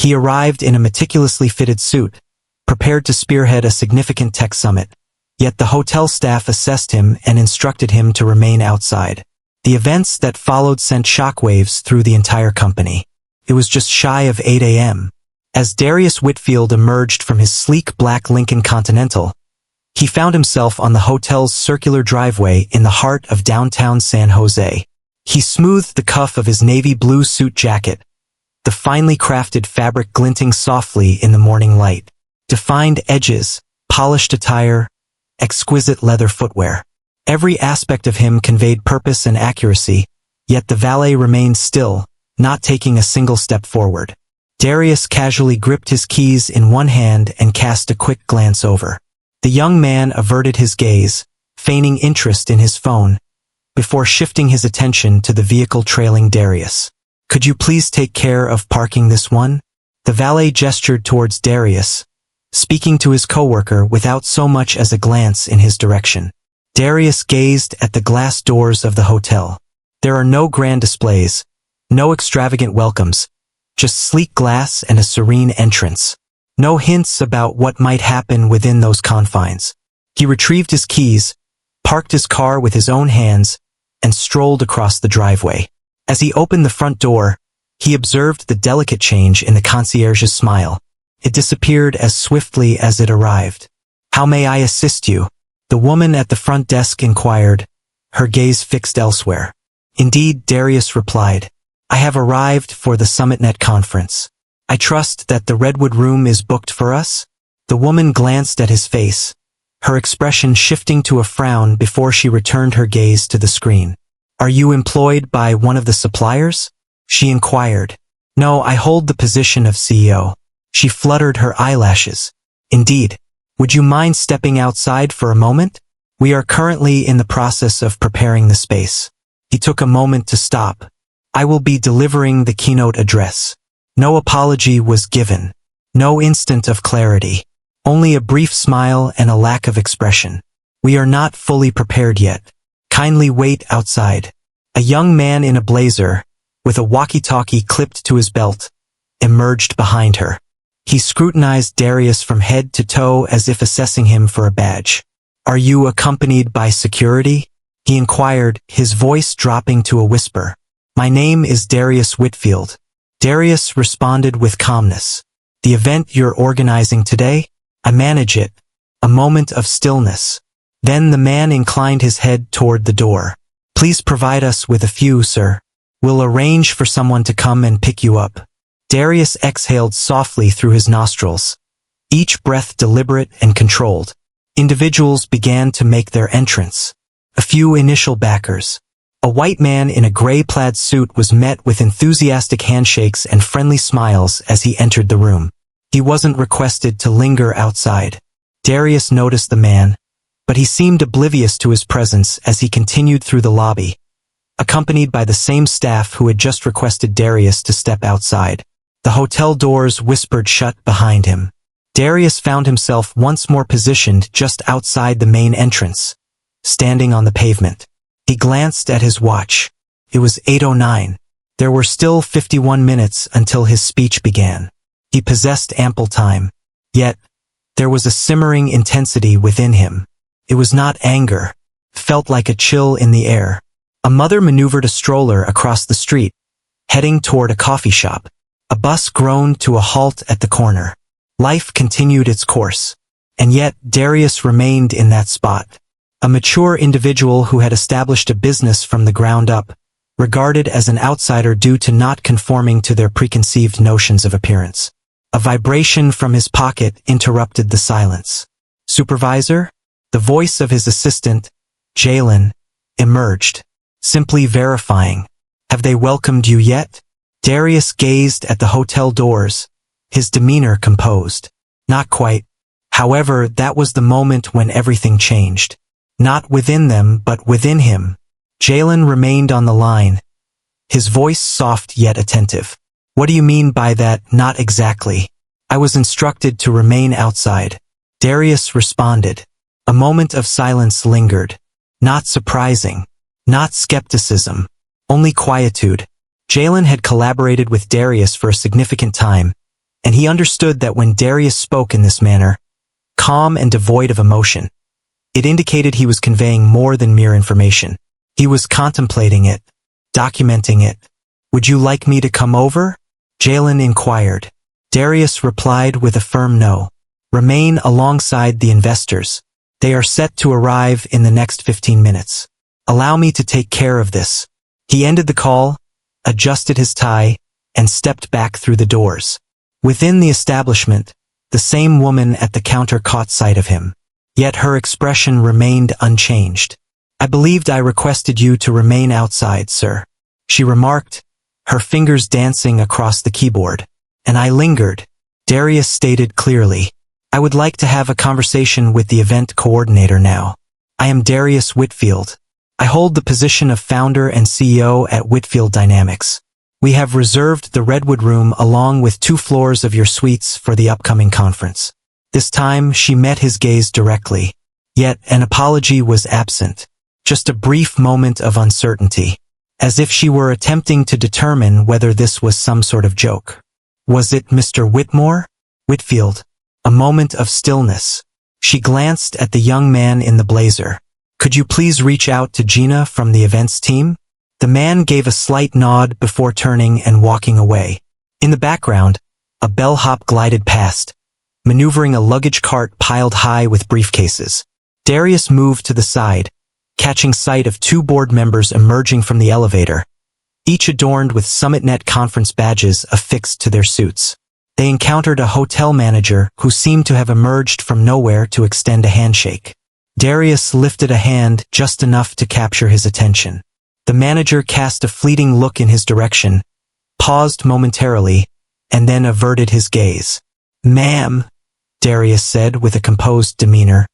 He arrived in a meticulously fitted suit, prepared to spearhead a significant tech summit. Yet the hotel staff assessed him and instructed him to remain outside. The events that followed sent shockwaves through the entire company. It was just shy of 8 a.m. As Darius Whitfield emerged from his sleek black Lincoln Continental, he found himself on the hotel's circular driveway in the heart of downtown San Jose. He smoothed the cuff of his navy blue suit jacket, the finely crafted fabric glinting softly in the morning light. Defined edges, polished attire, exquisite leather footwear. Every aspect of him conveyed purpose and accuracy, yet the valet remained still, not taking a single step forward. Darius casually gripped his keys in one hand and cast a quick glance over. The young man averted his gaze, feigning interest in his phone, before shifting his attention to the vehicle trailing Darius. "Could you please take care of parking this one?" The valet gestured towards Darius, speaking to his coworker without so much as a glance in his direction. Darius gazed at the glass doors of the hotel. There are no grand displays, no extravagant welcomes, just sleek glass and a serene entrance. No hints about what might happen within those confines. He retrieved his keys, parked his car with his own hands, and strolled across the driveway. As he opened the front door, he observed the delicate change in the concierge's smile. It disappeared as swiftly as it arrived. "How may I assist you?" the woman at the front desk inquired, her gaze fixed elsewhere. "Indeed," Darius replied. "I have arrived for the SummitNet conference. I trust that the Redwood Room is booked for us?" The woman glanced at his face, her expression shifting to a frown before she returned her gaze to the screen. "Are you employed by one of the suppliers?" she inquired. "No, I hold the position of CEO." She fluttered her eyelashes. "Indeed. Would you mind stepping outside for a moment? We are currently in the process of preparing the space." He took a moment to stop. "I will be delivering the keynote address." No apology was given. No instant of clarity. Only a brief smile and a lack of expression. "We are not fully prepared yet. Kindly wait outside." A young man in a blazer, with a walkie-talkie clipped to his belt, emerged behind her. He scrutinized Darius from head to toe as if assessing him for a badge. "Are you accompanied by security?" he inquired, his voice dropping to a whisper. "My name is Darius Whitfield." Darius responded with calmness. "The event you're organizing today? I manage it." A moment of stillness. Then the man inclined his head toward the door. "Please provide us with a few, sir. We'll arrange for someone to come and pick you up." Darius exhaled softly through his nostrils, each breath deliberate and controlled. Individuals began to make their entrance. A few initial backers. A white man in a gray plaid suit was met with enthusiastic handshakes and friendly smiles as he entered the room. He wasn't requested to linger outside. Darius noticed the man, but he seemed oblivious to his presence as he continued through the lobby, accompanied by the same staff who had just requested Darius to step outside. The hotel doors whispered shut behind him. Darius found himself once more positioned just outside the main entrance, standing on the pavement. He glanced at his watch. It was 8:09. There were still 51 minutes until his speech began. He possessed ample time. Yet, there was a simmering intensity within him. It was not anger. It felt like a chill in the air. A mother maneuvered a stroller across the street, heading toward a coffee shop. A bus groaned to a halt at the corner. Life continued its course. And yet, Darius remained in that spot. A mature individual who had established a business from the ground up, regarded as an outsider due to not conforming to their preconceived notions of appearance. A vibration from his pocket interrupted the silence. "Supervisor?" The voice of his assistant, Jalen, emerged, simply verifying. "Have they welcomed you yet?" Darius gazed at the hotel doors, his demeanor composed. "Not quite." However, that was the moment when everything changed. Not within them, but within him. Jalen remained on the line, his voice soft yet attentive. "What do you mean by that, not exactly?" "I was instructed to remain outside." Darius responded. A moment of silence lingered. Not surprising. Not skepticism. Only quietude. Jalen had collaborated with Darius for a significant time, and he understood that when Darius spoke in this manner, calm and devoid of emotion, it indicated he was conveying more than mere information. He was contemplating it, documenting it. "Would you like me to come over?" Jalen inquired. Darius replied with a firm no. "Remain alongside the investors. They are set to arrive in the next 15 minutes. Allow me to take care of this." He ended the call, adjusted his tie, and stepped back through the doors. Within the establishment, the same woman at the counter caught sight of him. Yet her expression remained unchanged. "I believed I requested you to remain outside, sir," she remarked, her fingers dancing across the keyboard. "And I lingered," Darius stated clearly. "I would like to have a conversation with the event coordinator now. I am Darius Whitfield. I hold the position of founder and CEO at Whitfield Dynamics. We have reserved the Redwood Room along with 2 floors of your suites for the upcoming conference." This time she met his gaze directly. Yet an apology was absent. Just a brief moment of uncertainty, as if she were attempting to determine whether this was some sort of joke. "Was it Mr. Whitmore?" "Whitfield." A moment of stillness. She glanced at the young man in the blazer. "Could you please reach out to Gina from the events team?" The man gave a slight nod before turning and walking away. In the background, a bellhop glided past, maneuvering a luggage cart piled high with briefcases. Darius moved to the side, catching sight of 2 board members emerging from the elevator, each adorned with SummitNet conference badges affixed to their suits. They encountered a hotel manager who seemed to have emerged from nowhere to extend a handshake. Darius lifted a hand just enough to capture his attention. The manager cast a fleeting look in his direction, paused momentarily, and then averted his gaze. "Ma'am," Darius said with a composed demeanor,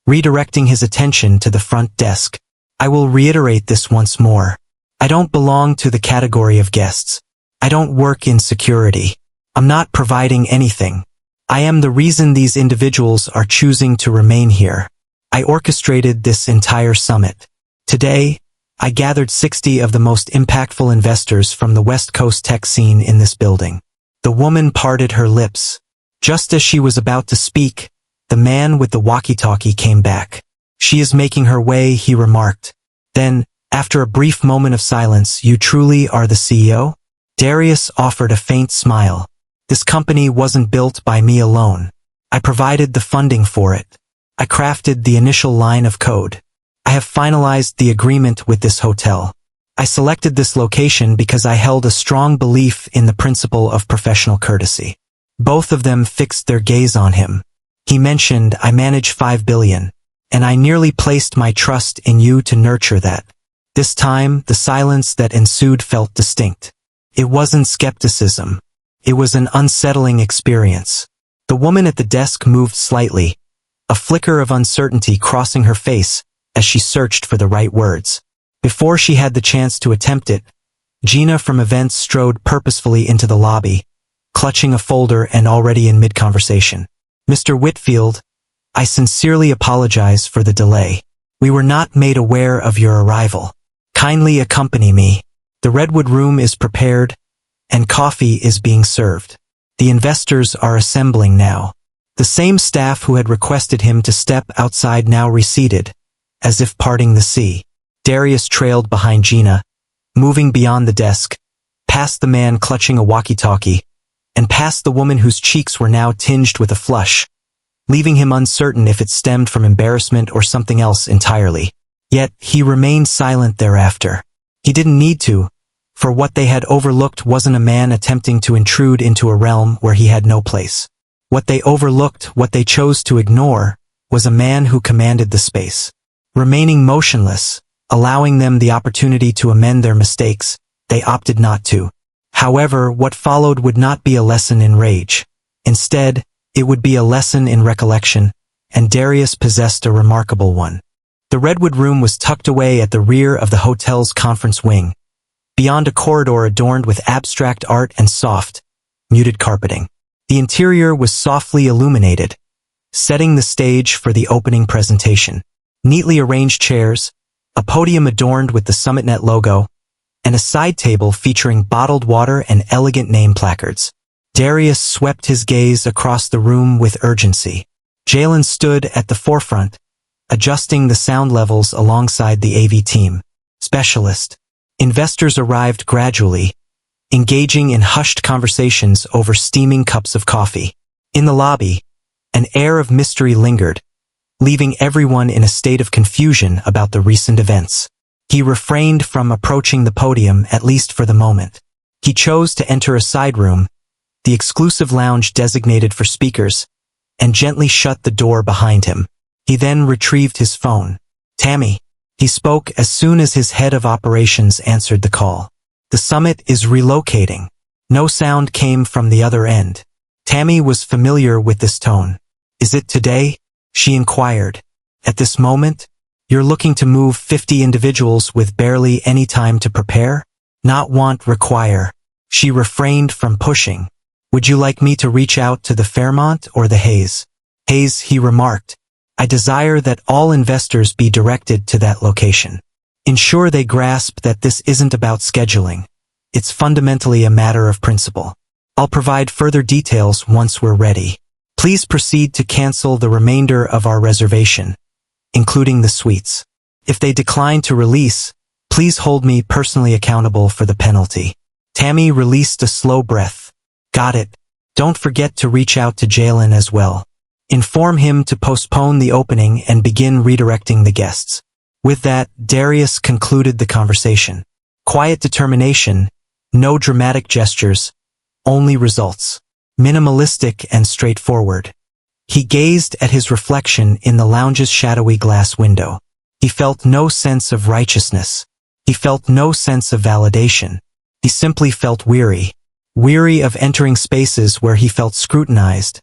redirecting his attention to the front desk. "I will reiterate this once more. I don't belong to the category of guests. I don't work in security. I'm not providing anything. I am the reason these individuals are choosing to remain here. I orchestrated this entire summit. Today, I gathered 60 of the most impactful investors from the West Coast tech scene in this building." The woman parted her lips. Just as she was about to speak, the man with the walkie-talkie came back. "She is making her way," he remarked. Then, after a brief moment of silence, "You truly are the CEO?" Darius offered a faint smile. "This company wasn't built by me alone. I provided the funding for it. I crafted the initial line of code. I have finalized the agreement with this hotel. I selected this location because I held a strong belief in the principle of professional courtesy." Both of them fixed their gaze on him. He mentioned, "I manage 5 billion, and I nearly placed my trust in you to nurture that." This time, the silence that ensued felt distinct. It wasn't skepticism. It was an unsettling experience. The woman at the desk moved slightly, a flicker of uncertainty crossing her face as she searched for the right words. Before she had the chance to attempt it, Gina from events strode purposefully into the lobby, clutching a folder and already in mid-conversation. "Mr. Whitfield, I sincerely apologize for the delay. We were not made aware of your arrival. Kindly accompany me. The Redwood Room is prepared, and coffee is being served. The investors are assembling now." The same staff who had requested him to step outside now receded, as if parting the sea. Darius trailed behind Gina, moving beyond the desk, past the man clutching a walkie-talkie, and past the woman whose cheeks were now tinged with a flush, leaving him uncertain if it stemmed from embarrassment or something else entirely. Yet he remained silent thereafter. He didn't need to, for what they had overlooked wasn't a man attempting to intrude into a realm where he had no place. What they overlooked, what they chose to ignore, was a man who commanded the space. Remaining motionless, allowing them the opportunity to amend their mistakes, they opted not to. However, what followed would not be a lesson in rage. Instead, it would be a lesson in recollection, and Darius possessed a remarkable one. The Redwood Room was tucked away at the rear of the hotel's conference wing, beyond a corridor adorned with abstract art and soft, muted carpeting. The interior was softly illuminated, setting the stage for the opening presentation. Neatly arranged chairs, a podium adorned with the SummitNet logo, and a side table featuring bottled water and elegant name placards. Darius swept his gaze across the room with urgency. Jalen stood at the forefront, adjusting the sound levels alongside the AV team. Specialist. Investors arrived gradually, engaging in hushed conversations over steaming cups of coffee. In the lobby, an air of mystery lingered, leaving everyone in a state of confusion about the recent events. He refrained from approaching the podium, at least for the moment. He chose to enter a side room, the exclusive lounge designated for speakers, and gently shut the door behind him. He then retrieved his phone. "Tammy," he spoke as soon as his head of operations answered the call. "The summit is relocating." No sound came from the other end. Tammy was familiar with this tone. "Is it today?" she inquired. "At this moment? You're looking to move 50 individuals with barely any time to prepare? Not want, require." She refrained from pushing. "Would you like me to reach out to the Fairmont or the Hayes?" "Hayes," he remarked. "I desire that all investors be directed to that location. Ensure they grasp that this isn't about scheduling. It's fundamentally a matter of principle. I'll provide further details once we're ready. Please proceed to cancel the remainder of our reservation, including the suites. If they decline to release, please hold me personally accountable for the penalty." Tammy released a slow breath. "Got it. Don't forget to reach out to Jalen as well. Inform him to postpone the opening and begin redirecting the guests." With that, Darius concluded the conversation. Quiet determination, no dramatic gestures, only results. Minimalistic and straightforward. He gazed at his reflection in the lounge's shadowy glass window. He felt no sense of righteousness. He felt no sense of validation. He simply felt weary. Weary of entering spaces where he felt scrutinized,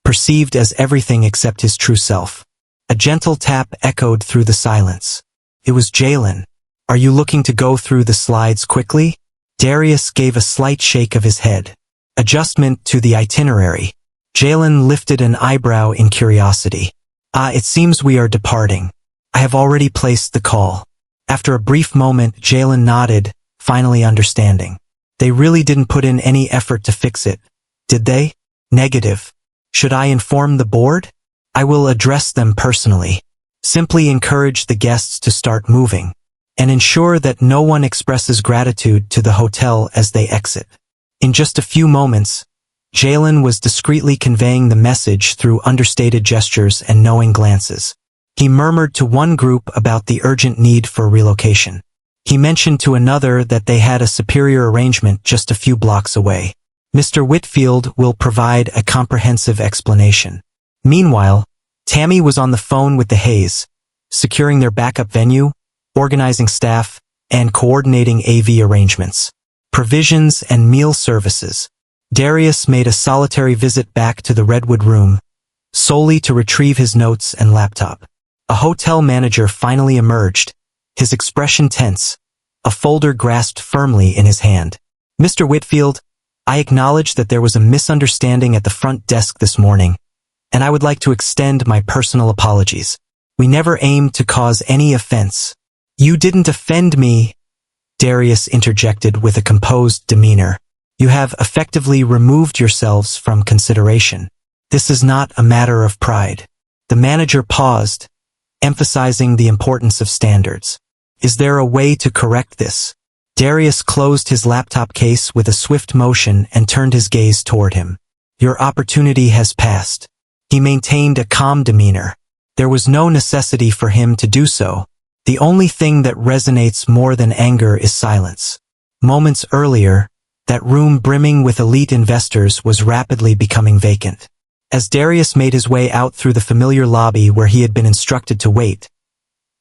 perceived as everything except his true self. A gentle tap echoed through the silence. It was Jalen. "Are you looking to go through the slides quickly?" Darius gave a slight shake of his head. "Adjustment to the itinerary." Jalen lifted an eyebrow in curiosity. It seems we are departing. I have already placed the call." After a brief moment, Jalen nodded, finally understanding. "They really didn't put in any effort to fix it, did they?" "Negative. Should I inform the board?" "I will address them personally. Simply encourage the guests to start moving, and ensure that no one expresses gratitude to the hotel as they exit." In just a few moments, Jalen was discreetly conveying the message through understated gestures and knowing glances. He murmured to one group about the urgent need for relocation. He mentioned to another that they had a superior arrangement just a few blocks away. Mr. Whitfield will provide a comprehensive explanation. Meanwhile, Tammy was on the phone with the Hayes, securing their backup venue, organizing staff, and coordinating AV arrangements. Provisions and meal services. Darius made a solitary visit back to the Redwood room, solely to retrieve his notes and laptop. A hotel manager finally emerged, his expression tense, a folder grasped firmly in his hand. "Mr. Whitfield, I acknowledge that there was a misunderstanding at the front desk this morning, and I would like to extend my personal apologies. We never aimed to cause any offense." "You didn't offend me," Darius interjected with a composed demeanor. "You have effectively removed yourselves from consideration. This is not a matter of pride." The manager paused, emphasizing the importance of standards. "Is there a way to correct this?" Darius closed his laptop case with a swift motion and turned his gaze toward him. "Your opportunity has passed." He maintained a calm demeanor. There was no necessity for him to do so. The only thing that resonates more than anger is silence. Moments earlier, that room brimming with elite investors was rapidly becoming vacant. As Darius made his way out through the familiar lobby where he had been instructed to wait,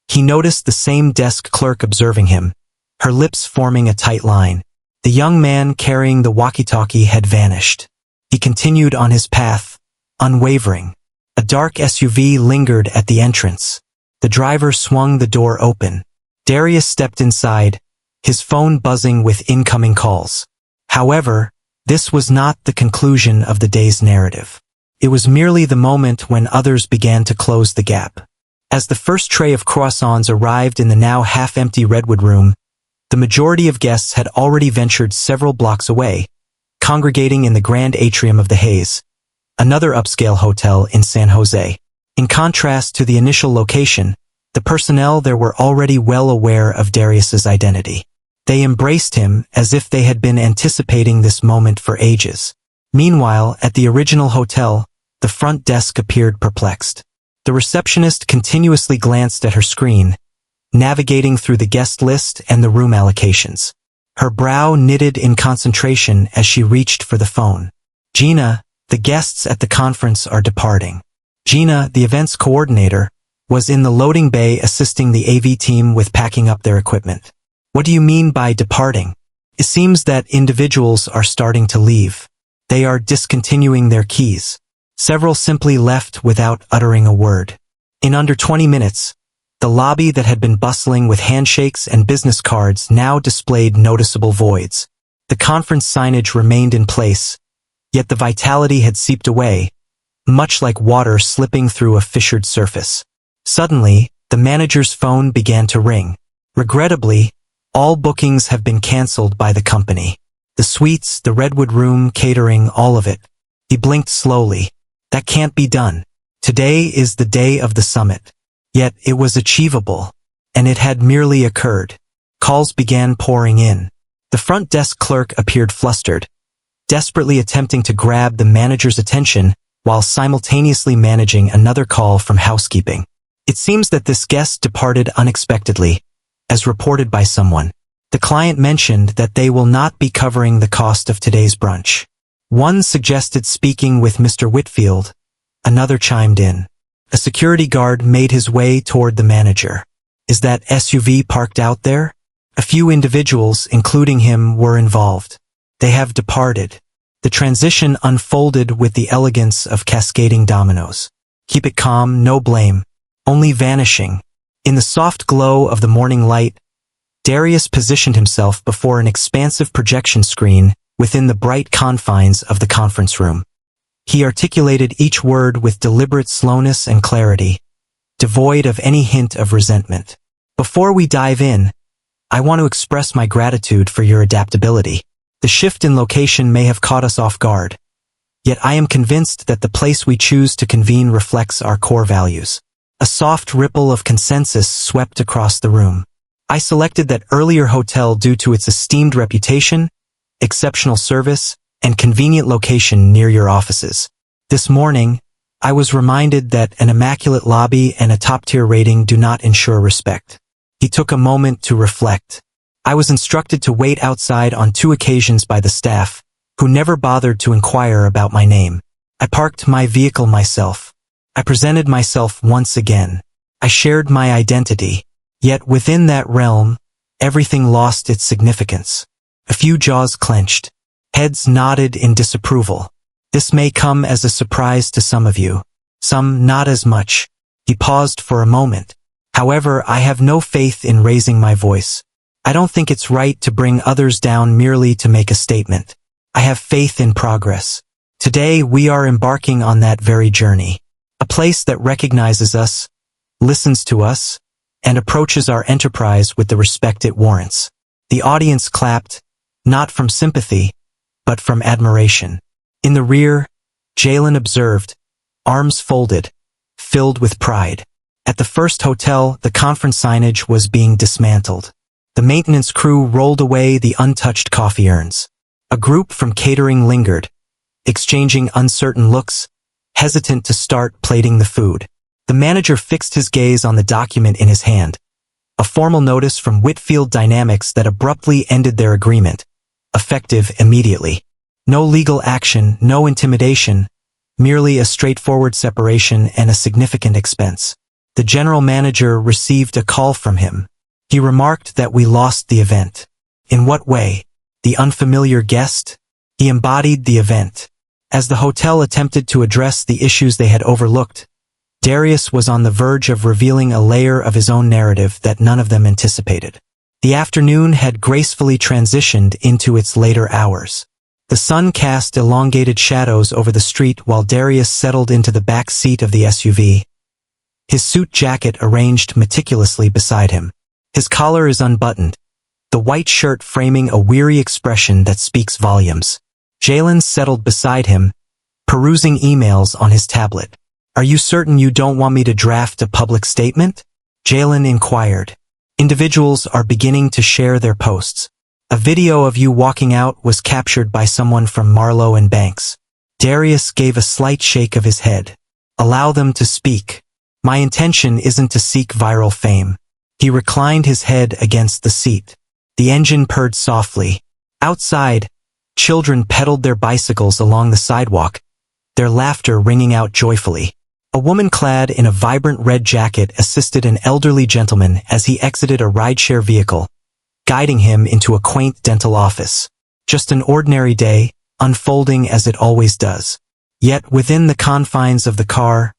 he noticed the same desk clerk observing him, her lips forming a tight line. The young man carrying the walkie-talkie had vanished. He continued on his path, unwavering. A dark SUV lingered at the entrance. The driver swung the door open. Darius stepped inside, his phone buzzing with incoming calls. However, this was not the conclusion of the day's narrative. It was merely the moment when others began to close the gap. As the first tray of croissants arrived in the now half-empty Redwood room, the majority of guests had already ventured several blocks away, congregating in the grand atrium of the Hayes, another upscale hotel in San Jose. In contrast to the initial location, the personnel there were already well aware of Darius's identity. They embraced him as if they had been anticipating this moment for ages. Meanwhile, at the original hotel, the front desk appeared perplexed. The receptionist continuously glanced at her screen, navigating through the guest list and the room allocations. Her brow knitted in concentration as she reached for the phone. Gina, the guests at the conference are departing. Gina, the events coordinator, was in the loading bay assisting the AV team with packing up their equipment. What do you mean by departing? It seems that individuals are starting to leave. They are discontinuing their keys. Several simply left without uttering a word. In under 20 minutes, the lobby that had been bustling with handshakes and business cards now displayed noticeable voids. The conference signage remained in place, yet the vitality had seeped away, much like water slipping through a fissured surface. Suddenly, the manager's phone began to ring. Regrettably, all bookings have been cancelled by the company. The suites, the Redwood Room, catering, all of it. He blinked slowly. That can't be done. Today is the day of the summit. Yet it was achievable, and it had merely occurred. Calls began pouring in. The front desk clerk appeared flustered, desperately attempting to grab the manager's attention while simultaneously managing another call from housekeeping. It seems that this guest departed unexpectedly, as reported by someone. The client mentioned that they will not be covering the cost of today's brunch. One suggested speaking with Mr. Whitfield. Another chimed in. A security guard made his way toward the manager. Is that SUV parked out there? A few individuals, including him, were involved. They have departed. The transition unfolded with the elegance of cascading dominoes. Keep it calm, no blame. Only vanishing. In the soft glow of the morning light, Darius positioned himself before an expansive projection screen within the bright confines of the conference room. He articulated each word with deliberate slowness and clarity, devoid of any hint of resentment. Before we dive in, I want to express my gratitude for your adaptability. The shift in location may have caught us off guard, yet I am convinced that the place we choose to convene reflects our core values. A soft ripple of consensus swept across the room. I selected that earlier hotel due to its esteemed reputation, exceptional service, and convenient location near your offices. This morning, I was reminded that an immaculate lobby and a top-tier rating do not ensure respect. He took a moment to reflect. I was instructed to wait outside on 2 occasions by the staff, who never bothered to inquire about my name. I parked my vehicle myself. I presented myself once again. I shared my identity. Yet within that realm, everything lost its significance. A few jaws clenched. Heads nodded in disapproval. This may come as a surprise to some of you. Some not as much. He paused for a moment. However, I have no faith in raising my voice. I don't think it's right to bring others down merely to make a statement. I have faith in progress. Today we are embarking on that very journey. A place that recognizes us, listens to us, and approaches our enterprise with the respect it warrants. The audience clapped, not from sympathy, but from admiration. In the rear, Jalen observed, arms folded, filled with pride. At the first hotel, the conference signage was being dismantled. The maintenance crew rolled away the untouched coffee urns. A group from catering lingered, exchanging uncertain looks, hesitant to start plating the food. The manager fixed his gaze on the document in his hand. A formal notice from Whitfield Dynamics that abruptly ended their agreement, effective immediately. No legal action, no intimidation, merely a straightforward separation and a significant expense. The general manager received a call from him. He remarked that we lost the event. In what way? The unfamiliar guest? He embodied the event. As the hotel attempted to address the issues they had overlooked, Darius was on the verge of revealing a layer of his own narrative that none of them anticipated. The afternoon had gracefully transitioned into its later hours. The sun cast elongated shadows over the street while Darius settled into the back seat of the SUV. His suit jacket arranged meticulously beside him. His collar is unbuttoned, the white shirt framing a weary expression that speaks volumes. Jalen settled beside him, perusing emails on his tablet. "Are you certain you don't want me to draft a public statement?" Jalen inquired. "Individuals are beginning to share their posts. A video of you walking out was captured by someone from Marlowe and Banks." Darius gave a slight shake of his head. "Allow them to speak. My intention isn't to seek viral fame." He reclined his head against the seat. The engine purred softly. Outside, children pedaled their bicycles along the sidewalk, their laughter ringing out joyfully. A woman clad in a vibrant red jacket assisted an elderly gentleman as he exited a rideshare vehicle, guiding him into a quaint dental office. Just an ordinary day, unfolding as it always does. Yet within the confines of the car,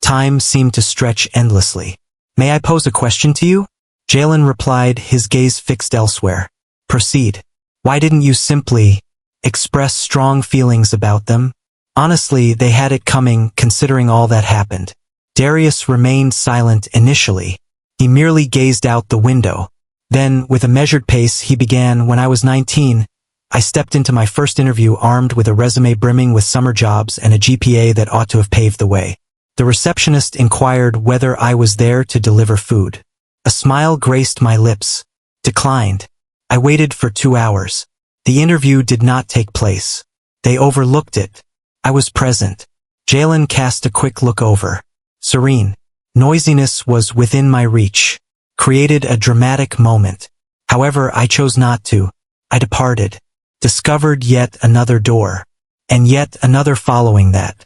time seemed to stretch endlessly. "May I pose a question to you?" Jalen replied, his gaze fixed elsewhere. "Proceed. Why didn't you simply express strong feelings about them?" Honestly, they had it coming, considering all that happened. Darius remained silent initially. He merely gazed out the window. Then, with a measured pace, he began, "When I was 19, I stepped into my first interview armed with a resume brimming with summer jobs and a GPA that ought to have paved the way. The receptionist inquired whether I was there to deliver food. A smile graced my lips. Declined. I waited for 2 hours. The interview did not take place. They overlooked it. I was present." Jalen cast a quick look over. "Serene. Noisiness was within my reach. Created a dramatic moment. However, I chose not to. I departed. Discovered yet another door. And yet another following that."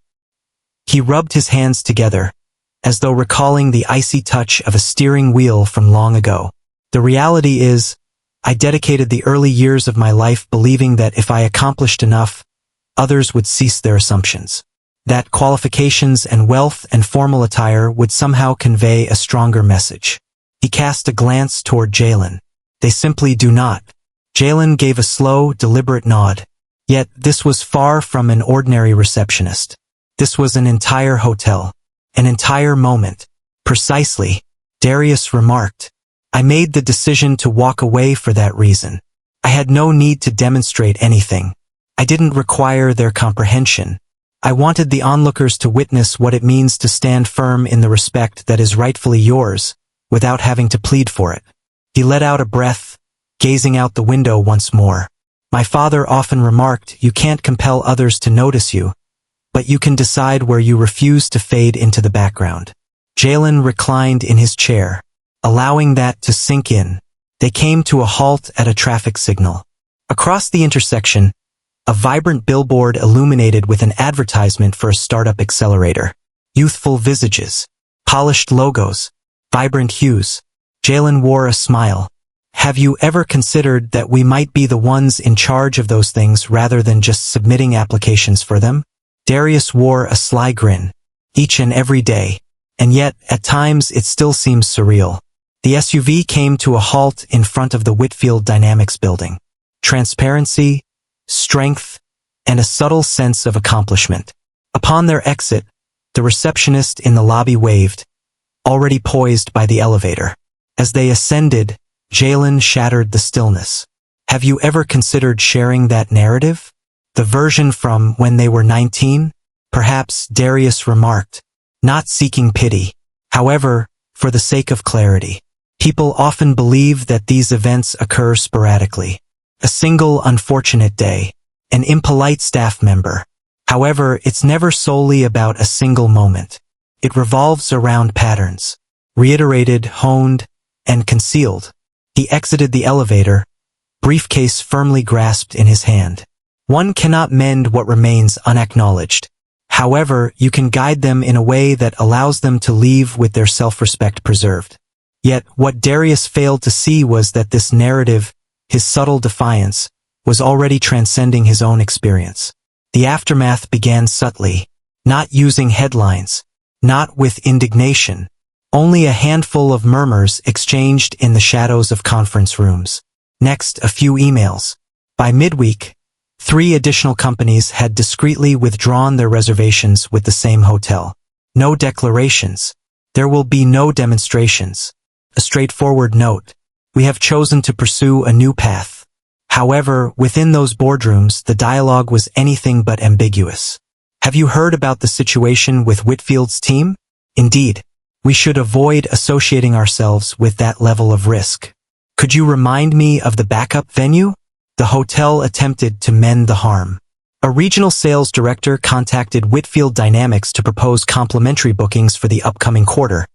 He rubbed his hands together, as though recalling the icy touch of a steering wheel from long ago. "The reality is, I dedicated the early years of my life believing that if I accomplished enough, others would cease their assumptions. That qualifications and wealth and formal attire would somehow convey a stronger message." He cast a glance toward Jalen. "They simply do not." Jalen gave a slow, deliberate nod. Yet this was far from an ordinary receptionist. This was an entire hotel. An entire moment. "Precisely," Darius remarked. "I made the decision to walk away for that reason. I had no need to demonstrate anything. I didn't require their comprehension. I wanted the onlookers to witness what it means to stand firm in the respect that is rightfully yours, without having to plead for it." He let out a breath, gazing out the window once more. "My father often remarked, you can't compel others to notice you, but you can decide where you refuse to fade into the background." Jalen reclined in his chair, allowing that to sink in. They came to a halt at a traffic signal. Across the intersection, a vibrant billboard illuminated with an advertisement for a startup accelerator. Youthful visages, polished logos, vibrant hues. Jalen wore a smile. "Have you ever considered that we might be the ones in charge of those things rather than just submitting applications for them?" Darius wore a sly grin. "Each and every day. And yet, at times, it still seems surreal." The SUV came to a halt in front of the Whitfield Dynamics building. Transparency, strength, and a subtle sense of accomplishment. Upon their exit, the receptionist in the lobby waved, already poised by the elevator. As they ascended, Jalen shattered the stillness. "Have you ever considered sharing that narrative? The version from when they were 19? Perhaps," Darius remarked, not seeking pity. "However, for the sake of clarity, people often believe that these events occur sporadically. A single unfortunate day, an impolite staff member. However, it's never solely about a single moment. It revolves around patterns, reiterated, honed, and concealed." He exited the elevator, briefcase firmly grasped in his hand. "One cannot mend what remains unacknowledged. However, you can guide them in a way that allows them to leave with their self-respect preserved." Yet, what Darius failed to see was that this narrative, his subtle defiance, was already transcending his own experience. The aftermath began subtly, not using headlines, not with indignation, only a handful of murmurs exchanged in the shadows of conference rooms. Next, a few emails. By midweek, 3 additional companies had discreetly withdrawn their reservations with the same hotel. No declarations. There will be no demonstrations. A straightforward note. We have chosen to pursue a new path. However, within those boardrooms, the dialogue was anything but ambiguous. Have you heard about the situation with Whitfield's team? Indeed. We should avoid associating ourselves with that level of risk. Could you remind me of the backup venue? The hotel attempted to mend the harm. A regional sales director contacted Whitfield Dynamics to propose complimentary bookings for the upcoming quarter,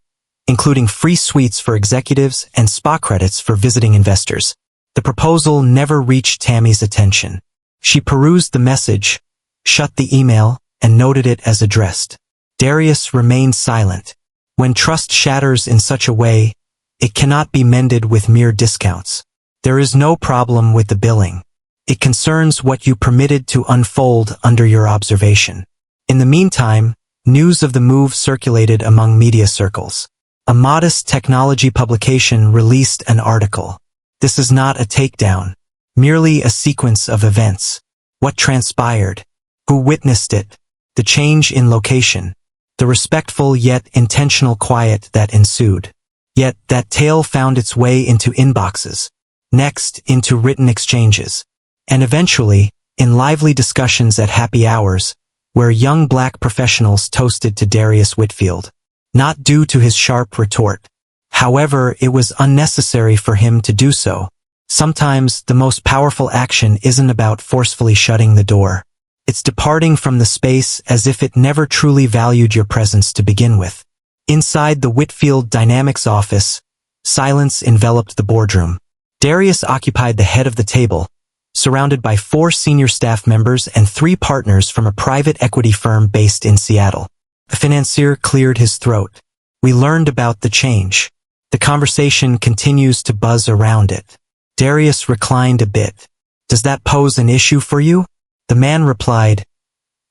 including free suites for executives and spa credits for visiting investors. The proposal never reached Tammy's attention. She perused the message, shut the email, and noted it as addressed. Darius remained silent. When trust shatters in such a way, it cannot be mended with mere discounts. There is no problem with the billing. It concerns what you permitted to unfold under your observation. In the meantime, news of the move circulated among media circles. A modest technology publication released an article. This is not a takedown, merely a sequence of events. What transpired? Who witnessed it? The change in location. The respectful yet intentional quiet that ensued. Yet that tale found its way into inboxes, next into written exchanges, and eventually, in lively discussions at happy hours, where young black professionals toasted to Darius Whitfield. Not due to his sharp retort. However, it was unnecessary for him to do so. Sometimes the most powerful action isn't about forcefully shutting the door. It's departing from the space as if it never truly valued your presence to begin with. Inside the Whitfield Dynamics office, silence enveloped the boardroom. Darius occupied the head of the table, surrounded by 4 senior staff members and 3 partners from a private equity firm based in Seattle. The financier cleared his throat. We learned about the change. The conversation continues to buzz around it. Darius reclined a bit. Does that pose an issue for you? The man replied,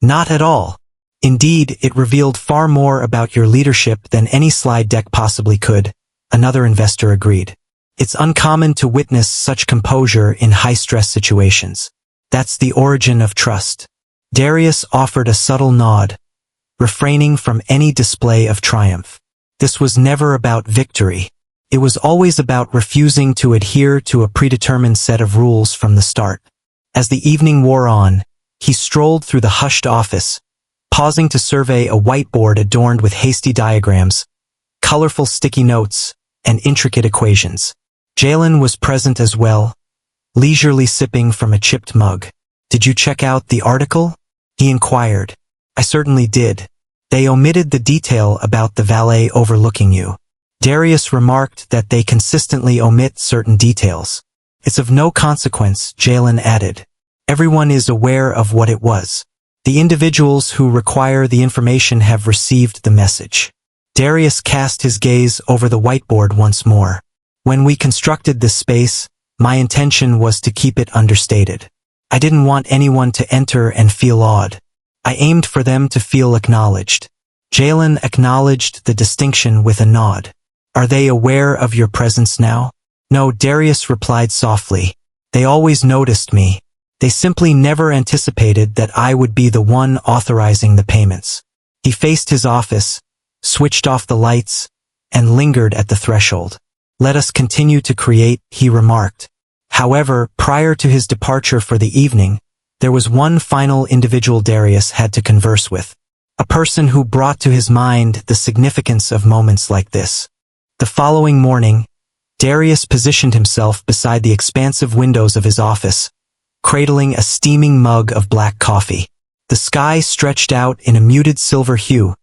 not at all. Indeed, it revealed far more about your leadership than any slide deck possibly could. Another investor agreed. It's uncommon to witness such composure in high-stress situations. That's the origin of trust. Darius offered a subtle nod, refraining from any display of triumph. This was never about victory. It was always about refusing to adhere to a predetermined set of rules from the start. As the evening wore on, he strolled through the hushed office, pausing to survey a whiteboard adorned with hasty diagrams, colorful sticky notes, and intricate equations. Jalen was present as well, leisurely sipping from a chipped mug. Did you check out the article? He inquired. I certainly did. They omitted the detail about the valet overlooking you. Darius remarked that they consistently omit certain details. It's of no consequence, Jalen added. Everyone is aware of what it was. The individuals who require the information have received the message. Darius cast his gaze over the whiteboard once more. When we constructed this space, my intention was to keep it understated. I didn't want anyone to enter and feel awed. I aimed for them to feel acknowledged. Jalen acknowledged the distinction with a nod. Are they aware of your presence now? No, Darius replied softly. They always noticed me. They simply never anticipated that I would be the one authorizing the payments. He faced his office, switched off the lights, and lingered at the threshold. Let us continue to create, he remarked. However, prior to his departure for the evening, there was one final individual Darius had to converse with. A person who brought to his mind the significance of moments like this. The following morning, Darius positioned himself beside the expansive windows of his office, cradling a steaming mug of black coffee. The sky stretched out in a muted silver hue,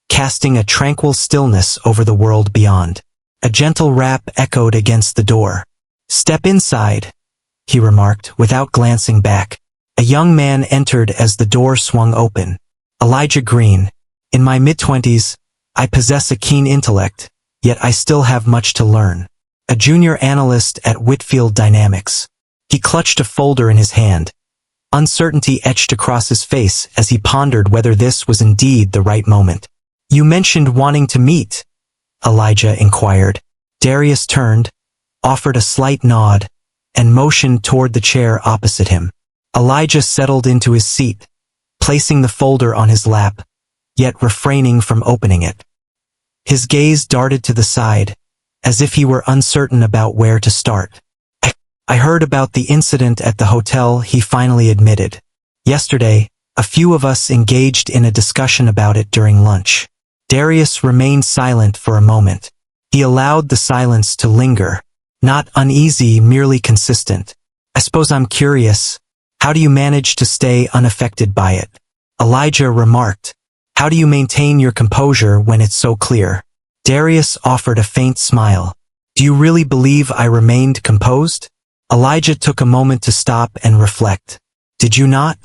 casting a tranquil stillness over the world beyond. A gentle rap echoed against the door. Step inside, he remarked without glancing back. A young man entered as the door swung open. Elijah Green. In my mid-20s, I possess a keen intellect, yet I still have much to learn. A junior analyst at Whitfield Dynamics. He clutched a folder in his hand. Uncertainty etched across his face as he pondered whether this was indeed the right moment. You mentioned wanting to meet, Elijah inquired. Darius turned, offered a slight nod, and motioned toward the chair opposite him. Elijah settled into his seat, placing the folder on his lap, yet refraining from opening it. His gaze darted to the side, as if he were uncertain about where to start. I heard about the incident at the hotel, he finally admitted. Yesterday, a few of us engaged in a discussion about it during lunch. Darius remained silent for a moment. He allowed the silence to linger. Not uneasy, merely consistent. I suppose I'm curious. How do you manage to stay unaffected by it? Elijah remarked. How do you maintain your composure when it's so clear? Darius offered a faint smile. Do you really believe I remained composed? Elijah took a moment to stop and reflect. Did you not?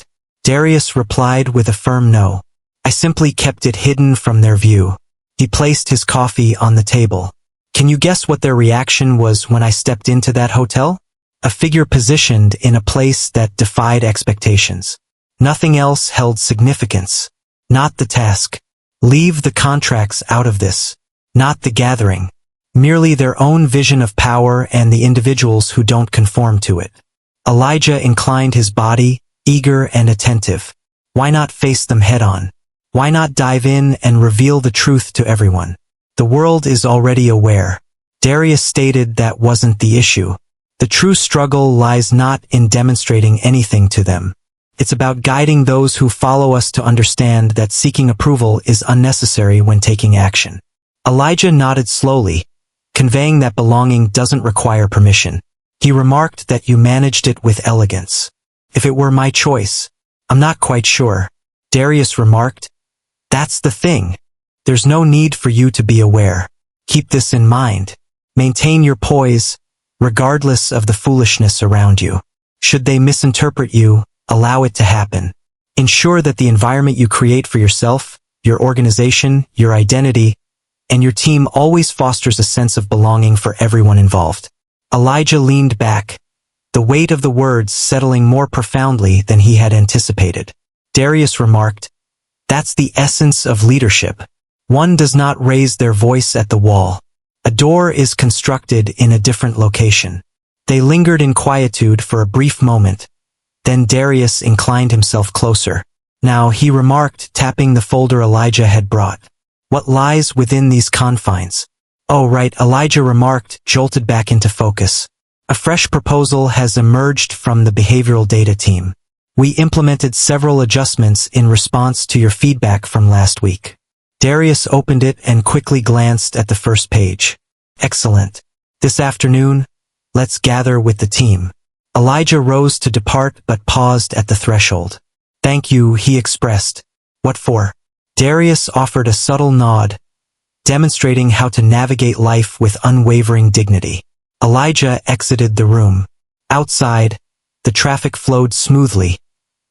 Darius replied with a firm no. I simply kept it hidden from their view. He placed his coffee on the table. Can you guess what their reaction was when I stepped into that hotel? A figure positioned in a place that defied expectations. Nothing else held significance. Not the task. Leave the contracts out of this. Not the gathering. Merely their own vision of power and the individuals who don't conform to it. Elijah inclined his body, eager and attentive. Why not face them head on? Why not dive in and reveal the truth to everyone? The world is already aware. Darius stated that wasn't the issue. The true struggle lies not in demonstrating anything to them. It's about guiding those who follow us to understand that seeking approval is unnecessary when taking action. Elijah nodded slowly, conveying that belonging doesn't require permission. He remarked that you managed it with elegance. If it were my choice, I'm not quite sure. Darius remarked. That's the thing. There's no need for you to be aware. Keep this in mind. Maintain your poise, regardless of the foolishness around you. Should they misinterpret you, allow it to happen. Ensure that the environment you create for yourself, your organization, your identity, and your team always fosters a sense of belonging for everyone involved. Elijah leaned back, the weight of the words settling more profoundly than he had anticipated. Darius remarked, that's the essence of leadership. One does not raise their voice at the wall. A door is constructed in a different location. They lingered in quietude for a brief moment. Then Darius inclined himself closer. Now, he remarked, tapping the folder Elijah had brought. What lies within these confines? Oh, right, Elijah remarked, jolted back into focus. A fresh proposal has emerged from the behavioral data team. We implemented several adjustments in response to your feedback from last week. Darius opened it and quickly glanced at the first page. Excellent. This afternoon, let's gather with the team. Elijah rose to depart but paused at the threshold. Thank you, he expressed. What for? Darius offered a subtle nod, demonstrating how to navigate life with unwavering dignity. Elijah exited the room. Outside, the traffic flowed smoothly,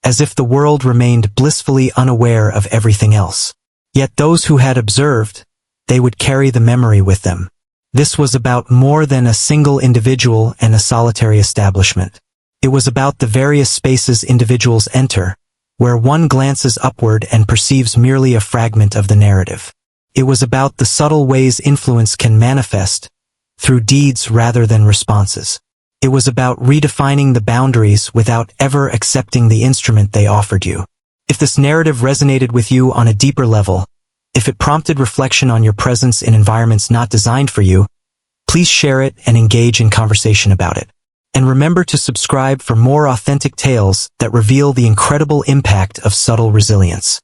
as if the world remained blissfully unaware of everything else. Yet those who had observed, they would carry the memory with them. This was about more than a single individual and a solitary establishment. It was about the various spaces individuals enter, where one glances upward and perceives merely a fragment of the narrative. It was about the subtle ways influence can manifest, through deeds rather than responses. It was about redefining the boundaries without ever accepting the instrument they offered you. If this narrative resonated with you on a deeper level, if it prompted reflection on your presence in environments not designed for you, please share it and engage in conversation about it. And remember to subscribe for more authentic tales that reveal the incredible impact of subtle resilience.